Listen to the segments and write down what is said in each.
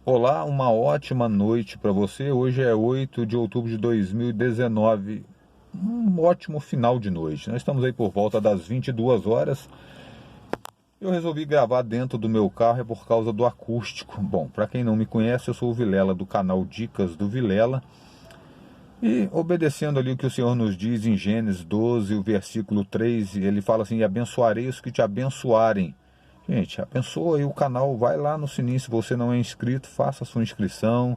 Olá, uma ótima noite para você. Hoje é 8 de outubro de 2019. Um ótimo final de noite. Nós estamos aí por volta das 22 horas. Eu resolvi gravar dentro do meu carro é por causa do acústico. Bom, para quem não me conhece, eu sou o Vilela do canal Dicas do Vilela. E obedecendo ali o que o Senhor nos diz em Gênesis 12, o versículo 3, ele fala assim: e abençoarei os que te abençoarem. Gente, abençoa aí o canal, vai lá no sininho, se você não é inscrito, faça a sua inscrição,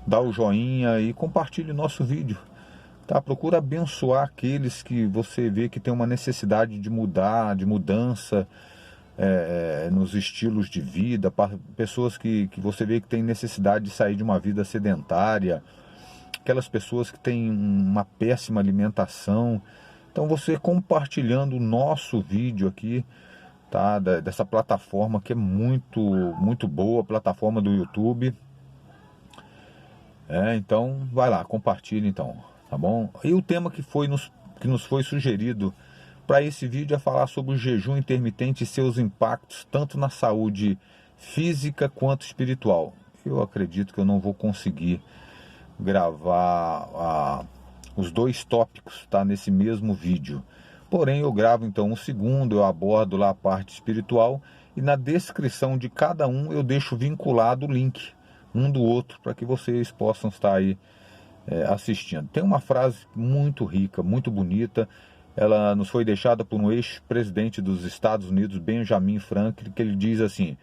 dá o joinha e compartilhe o nosso vídeo. Tá? Procura abençoar aqueles que você vê que tem uma necessidade de mudar, de mudança nos estilos de vida, pessoas que você vê que tem necessidade de sair de uma vida sedentária, aquelas pessoas que têm uma péssima alimentação. Então você compartilhando o nosso vídeo aqui, tá, dessa plataforma que é muito boa, plataforma do YouTube. Então vai lá, compartilha então, tá bom? E o tema que nos foi sugerido para esse vídeo é falar sobre o jejum intermitente e seus impactos tanto na saúde física quanto espiritual. Eu acredito que eu não vou conseguir gravar os dois tópicos, tá, nesse mesmo vídeo. Porém, eu gravo então um segundo, eu abordo lá a parte espiritual e na descrição de cada um eu deixo vinculado o link um do outro para que vocês possam estar aí assistindo. Tem uma frase muito rica, muito bonita, ela nos foi deixada por um ex-presidente dos Estados Unidos, Benjamin Franklin, que ele diz assim: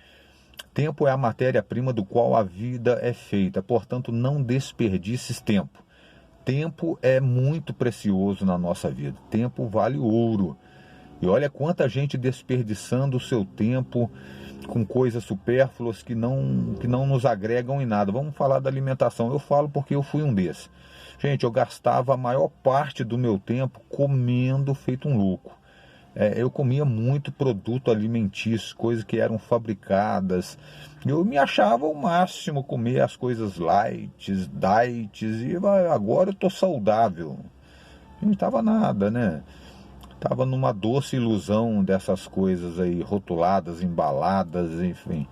tempo é a matéria-prima do qual a vida é feita, portanto não desperdices tempo. Tempo é muito precioso na nossa vida, tempo vale ouro. E olha quanta gente desperdiçando o seu tempo com coisas supérfluas que não nos agregam em nada. Vamos falar da alimentação. Eu falo porque eu fui um desses. Gente, eu gastava a maior parte do meu tempo comendo feito um louco. Eu comia muito produto alimentício, coisas que eram fabricadas. Eu me achava o máximo comer as coisas light, diets, e agora eu tô saudável. Não estava nada, né? Tava numa doce ilusão dessas coisas aí, rotuladas, embaladas, enfim.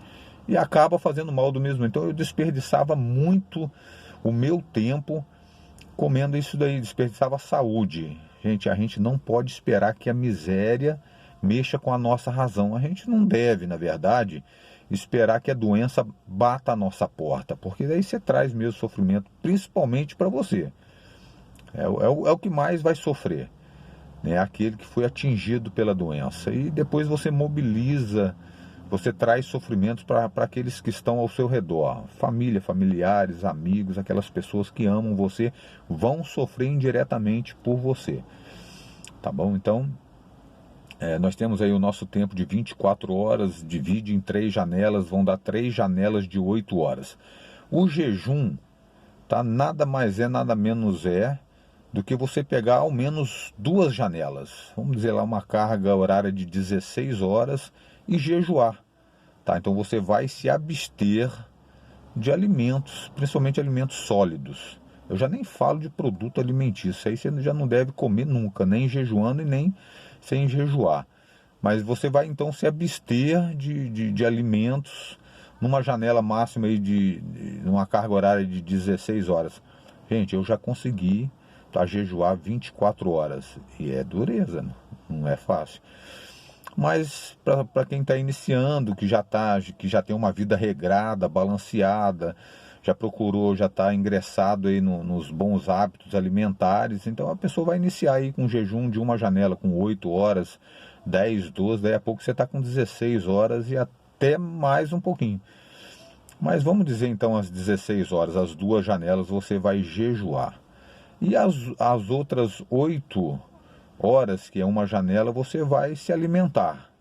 E acaba fazendo mal do mesmo. Então eu desperdiçava muito o meu tempo comendo isso daí, desperdiçava saúde. Gente, a gente não pode esperar que a miséria mexa com a nossa razão. A gente não deve, na verdade, esperar que a doença bata a nossa porta, porque daí você traz mesmo sofrimento, principalmente para você. É o que mais vai sofrer, né? Aquele que foi atingido pela doença. E depois você mobiliza, você traz sofrimentos para aqueles que estão ao seu redor. Família, familiares, amigos, aquelas pessoas que amam você, vão sofrer indiretamente por você. Tá bom? Então, nós temos aí o nosso tempo de 24 horas, divide em 3 janelas, vão dar 3 janelas de 8 horas. O jejum, tá, nada mais nada menos do que você pegar ao menos 2 janelas. Vamos dizer lá, uma carga horária de 16 horas e jejuar. Tá? Então você vai se abster de alimentos, principalmente alimentos sólidos. Eu já nem falo de produto alimentício, aí você já não deve comer nunca, nem jejuando e nem sem jejuar. Mas você vai então se abster de alimentos numa janela máxima aí numa carga horária de 16 horas. Gente, eu já consegui, tá, jejuar 24 horas. E é dureza, né? Não é fácil. Mas para quem está iniciando, que já tem uma vida regrada, balanceada, já procurou, já está ingressado aí nos bons hábitos alimentares, então a pessoa vai iniciar aí com um jejum de uma janela com 8 horas, 10, 12, daí a pouco você está com 16 horas e até mais um pouquinho. Mas vamos dizer então às 16 horas, as 2 janelas você vai jejuar. E as outras 8 horas, que é uma janela, você vai se alimentar.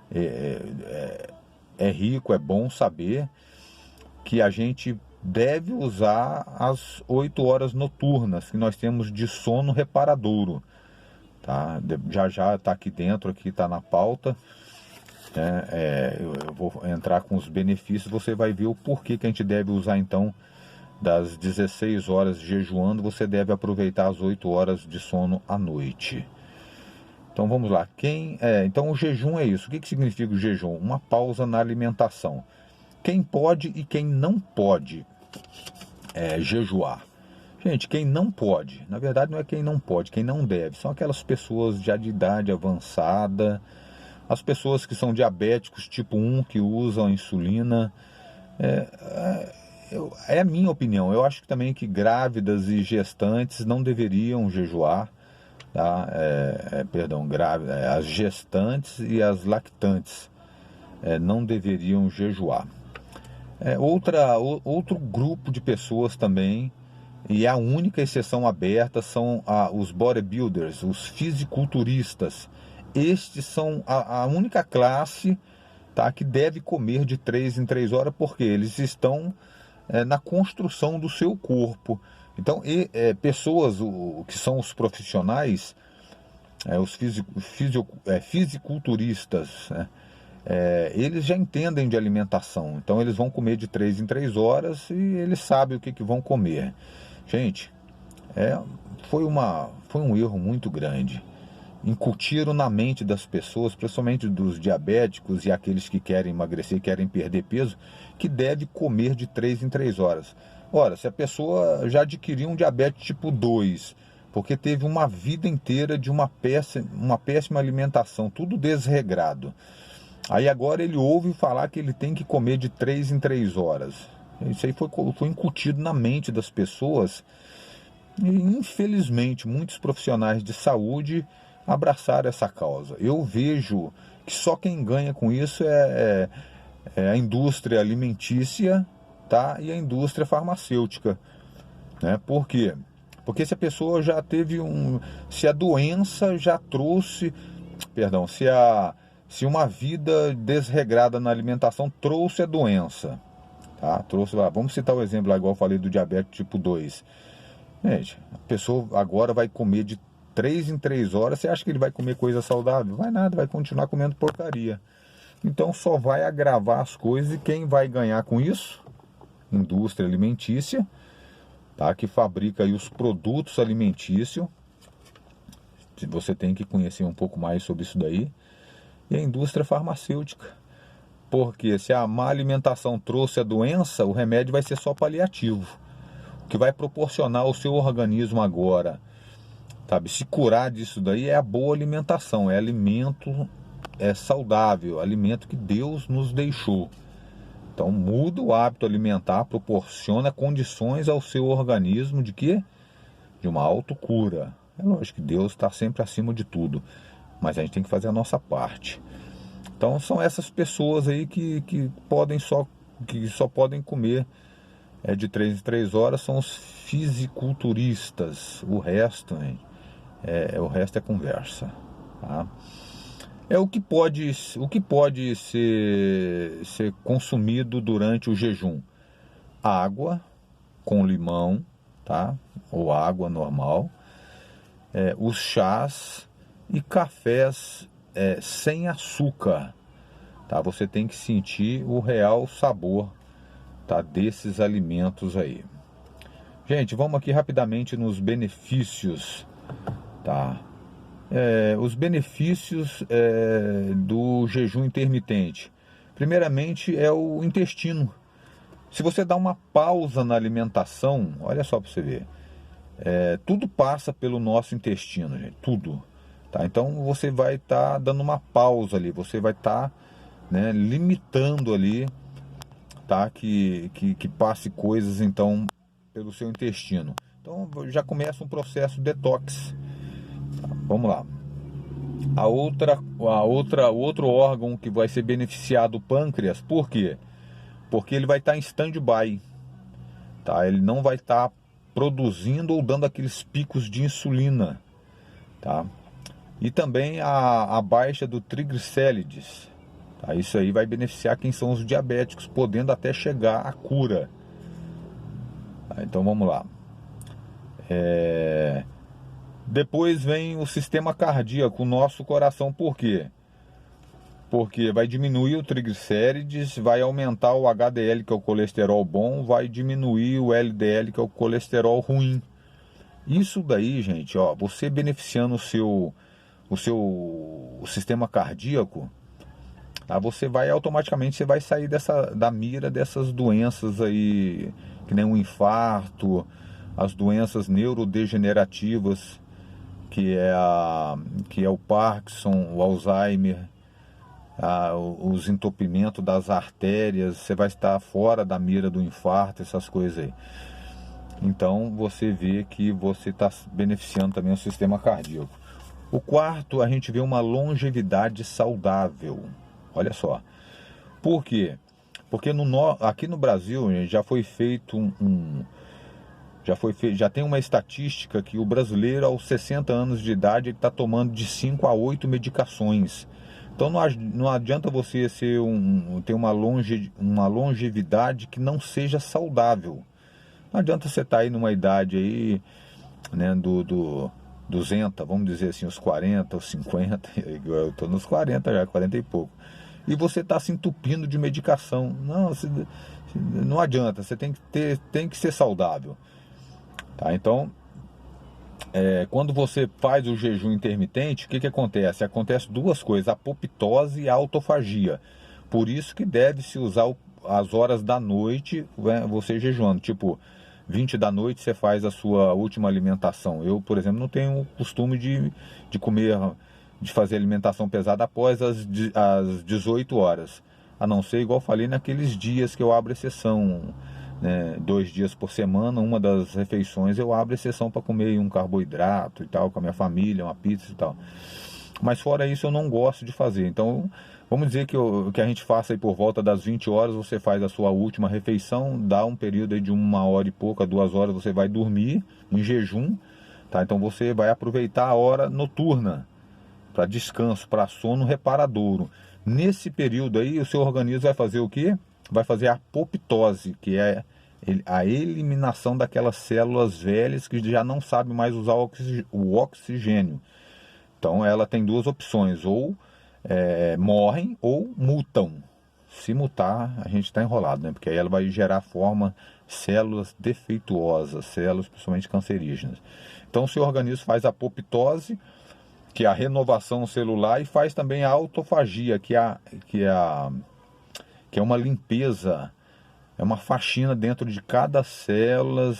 É rico, é bom saber que a gente deve usar as 8 horas noturnas que nós temos de sono reparadouro. Tá? Já está aqui dentro, aqui está na pauta. Eu vou entrar com os benefícios, você vai ver o porquê que a gente deve usar então das 16 horas jejuando, você deve aproveitar as 8 horas de sono à noite. Então vamos lá. Então o jejum é isso. O que significa o jejum? Uma pausa na alimentação. Quem pode e quem não pode jejuar. Gente, quem não pode, na verdade não é quem não pode, quem não deve, são aquelas pessoas já de idade avançada, as pessoas que são diabéticos tipo 1, que usam insulina. É a minha opinião. Eu acho que também que grávidas e gestantes não deveriam jejuar, tá? As gestantes e as lactantes não deveriam jejuar. Outro grupo de pessoas também, e a única exceção aberta, são os bodybuilders, os fisiculturistas. Estes são a única classe, tá, que deve comer de 3 em 3 horas, porque eles estão na construção do seu corpo. Então, pessoas que são os profissionais, os fisiculturistas, né, eles já entendem de alimentação. Então, eles vão comer de 3 em 3 horas e eles sabem o que vão comer. Gente, foi um erro muito grande. Incutiram na mente das pessoas, principalmente dos diabéticos e aqueles que querem emagrecer, querem perder peso, que deve comer de 3 em 3 horas. Ora, se a pessoa já adquiriu um diabetes tipo 2, porque teve uma vida inteira de uma péssima alimentação, tudo desregrado, aí agora ele ouve falar que ele tem que comer de 3 em 3 horas. Isso aí foi incutido na mente das pessoas e, infelizmente, muitos profissionais de saúde abraçaram essa causa. Eu vejo que só quem ganha com isso é a indústria alimentícia, tá? E a indústria farmacêutica, né? Por quê? Porque se a pessoa já teve se a doença já trouxe, perdão, se uma vida desregrada na alimentação trouxe a doença, tá? Vamos citar o exemplo lá, igual eu falei do diabetes tipo 2. Gente, a pessoa agora vai comer de 3 em 3 horas, você acha que ele vai comer coisa saudável? Vai nada, vai continuar comendo porcaria. Então só vai agravar as coisas, e quem vai ganhar com isso? Indústria alimentícia, tá? Que fabrica aí os produtos alimentícios. Você tem que conhecer um pouco mais sobre isso daí. E a indústria farmacêutica. Porque se a má alimentação trouxe a doença, o remédio vai ser só paliativo. O que vai proporcionar ao seu organismo agora, sabe, se curar disso daí, é a boa alimentação, é alimento saudável, alimento que Deus nos deixou. Então muda o hábito alimentar, proporciona condições ao seu organismo de quê? De uma autocura. É lógico que Deus está sempre acima de tudo, mas a gente tem que fazer a nossa parte. Então são essas pessoas aí que só podem comer de 3 em 3 horas, são os fisiculturistas. O resto é conversa, tá? O que pode ser consumido durante o jejum: água com limão, tá? Ou água normal, os chás e cafés sem açúcar, tá? Você tem que sentir o real sabor, tá, desses alimentos aí. Gente, vamos aqui rapidamente nos benefícios, tá? Os benefícios do jejum intermitente. Primeiramente é o intestino. Se você dá uma pausa na alimentação, olha só para você ver, tudo passa pelo nosso intestino, gente, tudo. Tá? Então você vai estar dando uma pausa ali, você vai estar, né, limitando ali, tá, que passe coisas então pelo seu intestino. Então já começa um processo detox. Tá, vamos lá. O outro órgão que vai ser beneficiado, o pâncreas. Por quê? Porque ele vai estar em stand-by, tá? Ele não vai estar produzindo ou dando aqueles picos de insulina, tá? E também a baixa do triglicérides, tá? Isso aí vai beneficiar quem são os diabéticos, podendo até chegar à cura. Tá? Então vamos lá. Depois vem o sistema cardíaco, o nosso coração. Por quê? Porque vai diminuir o triglicérides, vai aumentar o HDL, que é o colesterol bom, vai diminuir o LDL, que é o colesterol ruim. Isso daí, gente, ó, você beneficiando o seu sistema cardíaco, tá? Você vai automaticamente, você vai sair da mira dessas doenças aí, que nem um infarto, as doenças neurodegenerativas, que é o Parkinson, o Alzheimer, os entupimentos das artérias. Você vai estar fora da mira do infarto, essas coisas aí. Então você vê que você está beneficiando também o sistema cardíaco. O quarto, a gente vê uma longevidade saudável. Olha só. Por quê? Porque aqui no Brasil já foi feito já tem uma estatística que o brasileiro aos 60 anos de idade está tomando de 5 a 8 medicações. Então não adianta você ter uma longevidade que não seja saudável. Não adianta você estar aí numa idade aí, né, do 200, vamos dizer assim, os 40, os 50, eu estou nos 40 já, 40 e pouco. E você está se entupindo de medicação. Não adianta, você tem que ser saudável. Tá? Então, quando você faz o jejum intermitente, o que acontece? Acontece duas coisas, a apoptose e a autofagia. Por isso que deve-se usar as horas da noite, né, você jejuando, tipo 20 da noite você faz a sua última alimentação. Eu, por exemplo, não tenho o costume de comer, de fazer alimentação pesada após as 18 horas. A não ser, igual eu falei, naqueles dias que eu abro exceção, né, 2 dias por semana, uma das refeições eu abro exceção para comer um carboidrato e tal, com a minha família, uma pizza e tal. Mas fora isso eu não gosto de fazer. Então, vamos dizer que a gente faça aí por volta das 20 horas, você faz a sua última refeição, dá um período aí de 1 hora e pouca, 2 horas, você vai dormir em jejum, tá? Então você vai aproveitar a hora noturna para descanso, para sono reparadouro. Nesse período aí, o seu organismo vai fazer o quê? Vai fazer a apoptose, que é a eliminação daquelas células velhas que já não sabem mais usar o oxigênio. Então ela tem duas opções, ou morrem ou mutam. Se mutar, a gente está enrolado, né? Porque aí ela vai gerar células defeituosas, células principalmente cancerígenas. Então o seu organismo faz a apoptose, que é a renovação celular, e faz também a autofagia, que é uma limpeza, é uma faxina dentro de cada célula,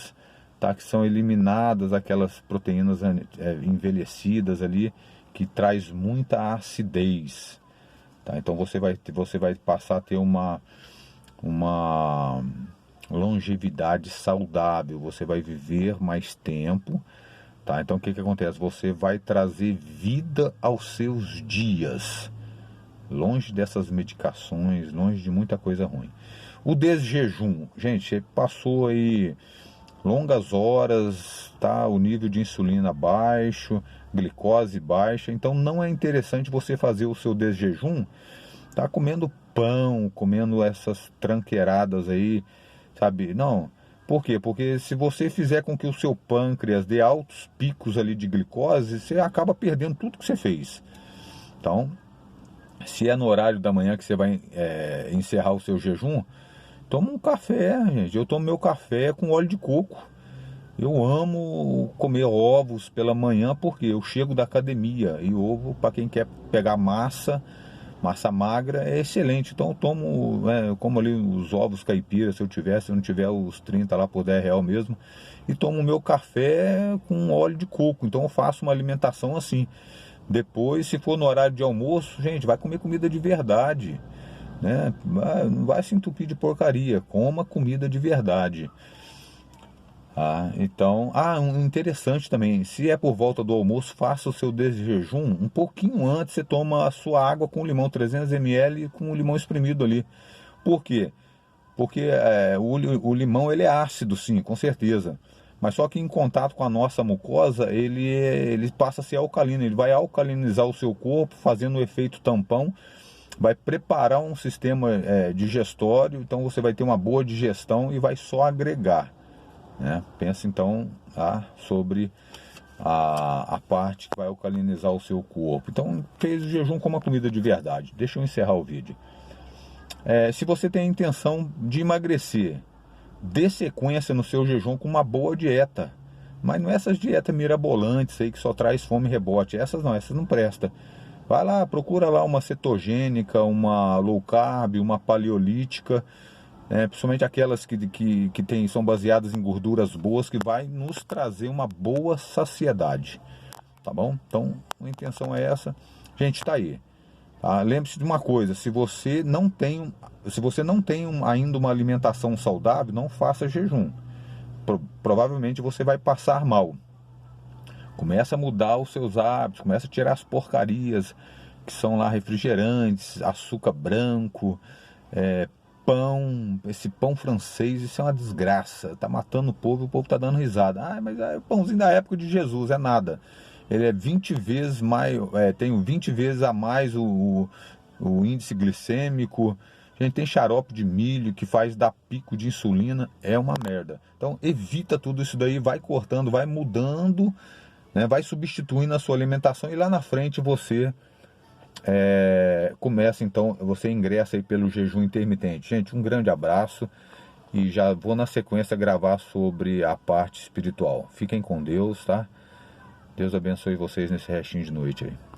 tá? Que são eliminadas aquelas proteínas envelhecidas ali, que traz muita acidez, tá? Então você vai passar a ter uma longevidade saudável, você vai viver mais tempo, tá? Então o que acontece? Você vai trazer vida aos seus dias, longe dessas medicações, longe de muita coisa ruim. O desjejum, gente, passou aí longas horas, tá? O nível de insulina baixo, glicose baixa, então não é interessante você fazer o seu desjejum, tá? Comendo pão, comendo essas tranqueiradas aí, sabe? Não. Por quê? Porque se você fizer com que o seu pâncreas dê altos picos ali de glicose, você acaba perdendo tudo que você fez. Então, se é no horário da manhã que você vai encerrar o seu jejum, toma um café, gente. Eu tomo meu café com óleo de coco. Eu amo comer ovos pela manhã, porque eu chego da academia e ovo, para quem quer pegar massa magra, é excelente. Então eu como ali os ovos caipira, se eu não tiver os 30 lá por R$10 mesmo, e tomo o meu café com óleo de coco. Então eu faço uma alimentação assim. Depois, se for no horário de almoço, gente, vai comer comida de verdade, né? Não vai se entupir de porcaria, coma comida de verdade. Então, interessante também, se é por volta do almoço, faça o seu desjejum um pouquinho antes. Você toma a sua água com limão, 300 ml com o limão espremido ali. Por quê? Porque o limão ele é ácido, sim, com certeza. Mas só que em contato com a nossa mucosa, ele passa a ser alcalino. Ele vai alcalinizar o seu corpo, fazendo o efeito tampão. Vai preparar um sistema digestório, então você vai ter uma boa digestão e vai só agregar, né? Pensa então sobre a parte que vai alcalinizar o seu corpo. Então fez o jejum como uma comida de verdade. Deixa eu encerrar o vídeo. Se você tem a intenção de emagrecer, dê sequência no seu jejum com uma boa dieta. Mas não é essas dietas mirabolantes aí que só traz fome e rebote. Essas não prestam. Vai lá, procura lá uma cetogênica, uma low carb, uma paleolítica, principalmente aquelas são baseadas em gorduras boas, que vai nos trazer uma boa saciedade, tá bom? Então, a intenção é essa. Gente, tá aí. Tá? Lembre-se de uma coisa, se você não tem ainda uma alimentação saudável, não faça jejum. Provavelmente você vai passar mal. Começa a mudar os seus hábitos, começa a tirar as porcarias que são lá refrigerantes, açúcar branco, pão, esse pão francês, isso é uma desgraça, tá matando o povo tá dando risada. Ah, mas é o pãozinho da época de Jesus, é nada. Ele é 20 vezes mais, tem 20 vezes a mais o índice glicêmico. A gente tem xarope de milho que faz dar pico de insulina, é uma merda. Então evita tudo isso daí, vai cortando, vai mudando, né, vai substituindo a sua alimentação, e lá na frente você começa, então, você ingressa aí pelo jejum intermitente. Gente, um grande abraço, e já vou na sequência gravar sobre a parte espiritual. Fiquem com Deus, tá? Deus abençoe vocês nesse restinho de noite aí.